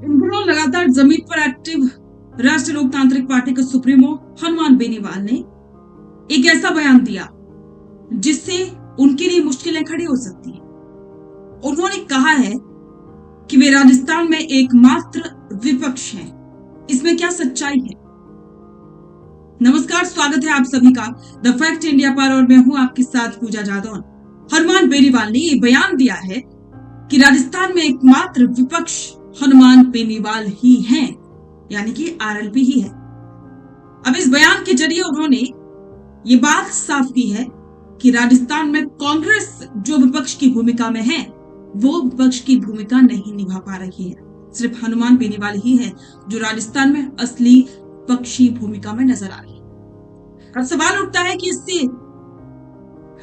इन दिनों लगातार जमीन पर एक्टिव राष्ट्रीय लोकतांत्रिक पार्टी के सुप्रीमो हनुमान बेनीवाल ने एक ऐसा बयान दिया जिससे उनके लिए मुश्किलें खड़ी हो सकती हैं। उन्होंने कहा है कि वे राजस्थान में एकमात्र विपक्ष हैं। इसमें क्या सच्चाई है? नमस्कार, स्वागत है आप सभी का द फैक्ट इंडिया पर और मैं हूं आपके साथ पूजा जादौन। हनुमान बेनीवाल ने ये बयान दिया है कि राजस्थान में एकमात्र विपक्ष हनुमान बेनीवाल ही हैं, यानी कि आरएलपी ही है। अब इस बयान के जरिए उन्होंने ये बात साफ की है कि राजस्थान में कांग्रेस जो विपक्ष की भूमिका में है वो विपक्ष की भूमिका नहीं निभा पा रही है। सिर्फ हनुमान बेनीवाल ही है जो राजस्थान में असली विपक्षी भूमिका में नजर आ रही है। अब सवाल उठता है कि इससे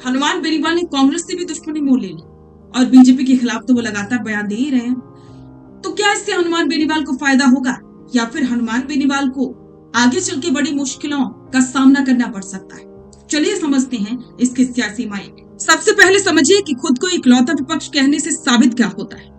हनुमान बेनीवाल ने कांग्रेस से भी दुश्मनी मोल ले ली और बीजेपी के खिलाफ तो वो लगातार बयान दे ही रहे हैं। तो क्या इससे हनुमान बेनीवाल को फायदा होगा या फिर हनुमान बेनीवाल को आगे चल के बड़ी मुश्किलों का सामना करना पड़ सकता है? चलिए समझते हैं इसके सियासी मायने। सबसे पहले समझिए कि खुद को इकलौता विपक्ष कहने से साबित क्या होता है।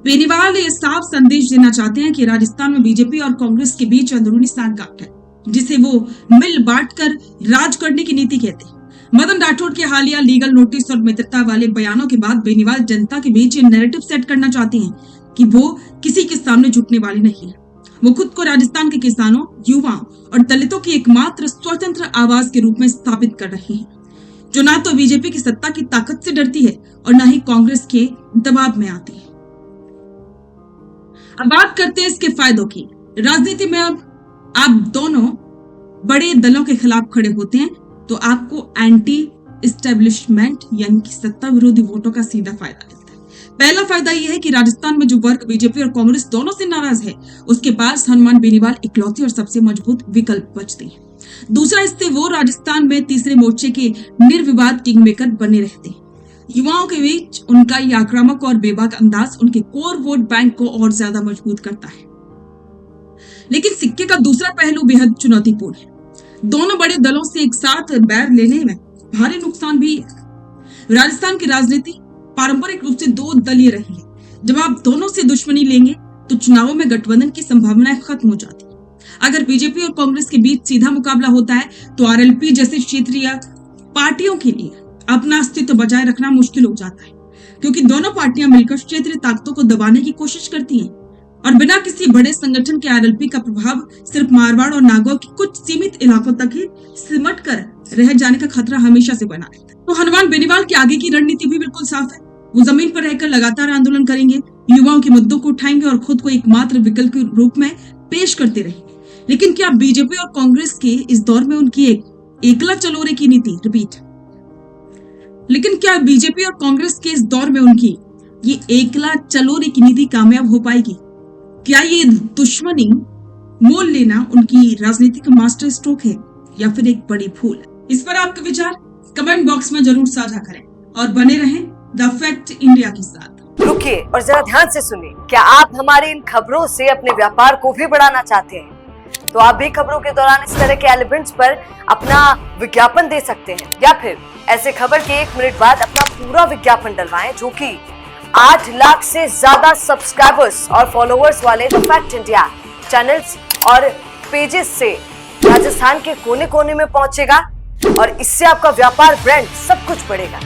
बेनीवाल ये साफ संदेश देना चाहते हैं कि राजस्थान में बीजेपी और कांग्रेस के बीच अंदरूनी सांठगांठ है, जिसे वो मिल बांट कर राज करने की नीति कहते हैं। मदन राठौड़ के हालिया लीगल नोटिस और मित्रता वाले बयानों के बाद बेनीवाल जनता के बीच ये नैरेटिव सेट करना चाहते हैं कि वो किसी के सामने झुकने वाली नहीं है। वो खुद को राजस्थान के किसानों, युवाओं और दलितों की एकमात्र स्वतंत्र आवाज के रूप में स्थापित कर रही है, जो ना तो बीजेपी की सत्ता की ताकत से डरती है और ना ही कांग्रेस के दबाव में आती है। अब बात करते हैं इसके फायदों की। राजनीति में अब आप दोनों बड़े दलों के खिलाफ खड़े होते हैं तो आपको एंटी एस्टेब्लिशमेंट यानी कि सत्ता विरोधी वोटों का सीधा फायदा मिलता है। पहला फायदा यह है कि राजस्थान में जो वर्ग बीजेपी और कांग्रेस दोनों से नाराज है उसके पास हनुमान बेनीवाल इकलौती और सबसे मजबूत विकल्प बचते हैं। दूसरा, इससे वो राजस्थान में तीसरे मोर्चे के निर्विवाद किंगमेकर बने रहते हैं। युवाओं के बीच उनका ये आक्रामक और बेबाक अंदाज उनके कोर वोट बैंक को और ज्यादा मजबूत करता है। लेकिन सिक्के का दूसरा पहलू बेहद चुनौतीपूर्ण है। दोनों बड़े दलों से एक साथ बैर लेने में भारी नुकसान भी है। राजस्थान की राजनीति पारंपरिक रूप से दो दलीय रही है। जब आप दोनों से दुश्मनी लेंगे तो चुनावों में गठबंधन की संभावनाएं खत्म हो जाती है। अगर बीजेपी और कांग्रेस के बीच सीधा मुकाबला होता है तो आरएलपी जैसे क्षेत्रीय पार्टियों के लिए अपना अस्तित्व बचाए रखना मुश्किल हो जाता है, क्योंकि दोनों पार्टियां मिलकर क्षेत्रीय ताकतों को दबाने की कोशिश करती हैं और बिना किसी बड़े संगठन के आरएलपी का प्रभाव सिर्फ मारवाड़ और नागौर के कुछ सीमित इलाकों तक ही सिमट कर रह जाने का खतरा हमेशा से बना रहता है। तो हनुमान बेनीवाल की आगे की रणनीति भी बिल्कुल साफ है। वो जमीन पर रहकर लगातार आंदोलन करेंगे, युवाओं के मुद्दों को उठाएंगे और खुद को एकमात्र विकल्प के रूप में पेश करते रहेंगे। लेकिन क्या बीजेपी और कांग्रेस के इस दौर में उनकी एकला चलोरे की नीति ये एकला चलोरे की नीति कामयाब हो पाएगी? क्या ये दुश्मनी मोल लेना उनकी राजनीतिक मास्टर स्ट्रोक है या फिर एक बड़ी भूल है? इस पर आपके विचार कमेंट बॉक्स में जरूर साझा करें और बने रहें द फैक्ट इंडिया के साथ। रुकिए और जरा ध्यान से सुनिए। क्या आप हमारी इन खबरों से अपने व्यापार को भी बढ़ाना चाहते हैं? तो आप भी खबरों के दौरान इस तरह के एलिमेंट्स पर अपना विज्ञापन दे सकते हैं, या फिर ऐसे खबर के 1 मिनट बाद अपना पूरा विज्ञापन डलवाएं, जो कि 8 लाख से ज्यादा सब्सक्राइबर्स और फॉलोअर्स वाले द फैक्ट इंडिया चैनल्स और पेजेस से राजस्थान के कोने कोने में पहुंचेगा और इससे आपका व्यापार, ब्रांड सब कुछ बढ़ेगा।